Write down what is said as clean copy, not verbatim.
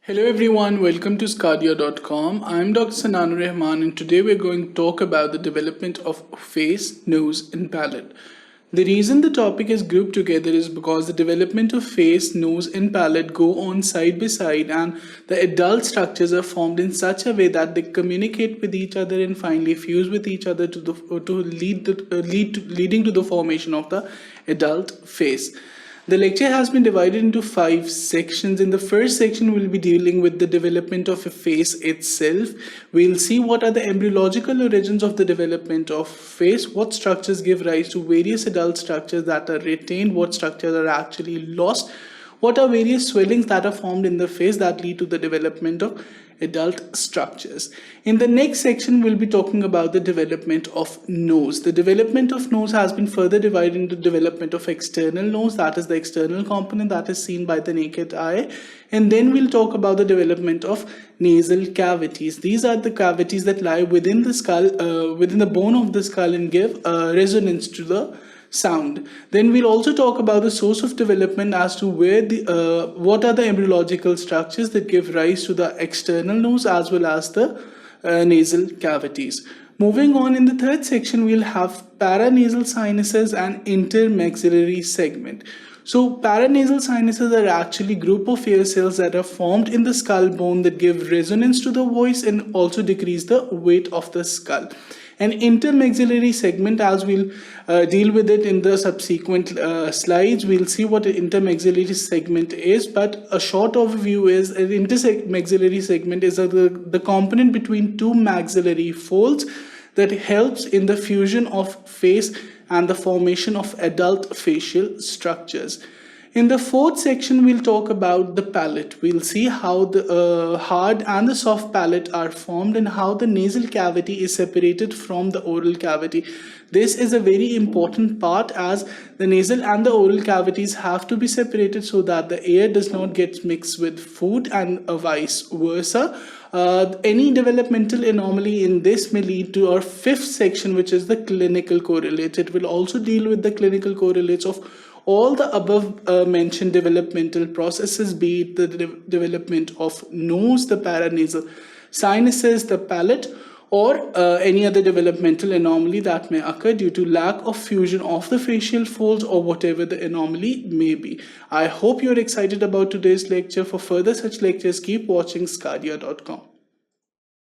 Hello everyone, welcome to sqadia.com. I'm Dr. Sannan Rehman and today we're going to talk about the development of face, nose and palate. The reason the topic is grouped together is because the development of face, nose and palate go on side by side and the adult structures are formed in such a way that they communicate with each other and finally fuse with each other leading to the formation of the adult face. The lecture has been divided into 5 sections. In the first section, we'll be dealing with the development of a face itself. We'll see what are the embryological origins of the development of face, what structures give rise to various adult structures that are retained, what structures are actually lost, what are various swellings that are formed in the face that lead to the development of adult structures. In the next section, we'll be talking about the development of nose. The development of nose has been further divided into development of external nose, that is the external component that is seen by the naked eye. And then we'll talk about the development of nasal cavities. These are the cavities that lie within the skull, within the bone of the skull and give resonance to the sound. Then we'll also talk about the source of development as to where what are the embryological structures that give rise to the external nose as well as the nasal cavities. Moving on, in the third section, we'll have paranasal sinuses and intermaxillary segment. So paranasal sinuses are actually group of air cells that are formed in the skull bone that give resonance to the voice and also decrease the weight of the skull. An intermaxillary segment, as we'll deal with it in the subsequent slides, we'll see what an intermaxillary segment is, but a short overview is an intermaxillary segment is the component between two maxillary folds that helps in the fusion of face and the formation of adult facial structures. In the fourth section, we'll talk about the palate. We'll see how the hard and the soft palate are formed and how the nasal cavity is separated from the oral cavity. This is a very important part as the nasal and the oral cavities have to be separated so that the air does not get mixed with food and vice versa. Any developmental anomaly in this may lead to our fifth section, which is the clinical correlates. It will also deal with the clinical correlates of all the above mentioned developmental processes, be it the development of nose, the paranasal sinuses, the palate, or any other developmental anomaly that may occur due to lack of fusion of the facial folds or whatever the anomaly may be. I hope you're excited about today's lecture. For further such lectures, keep watching sqadia.com.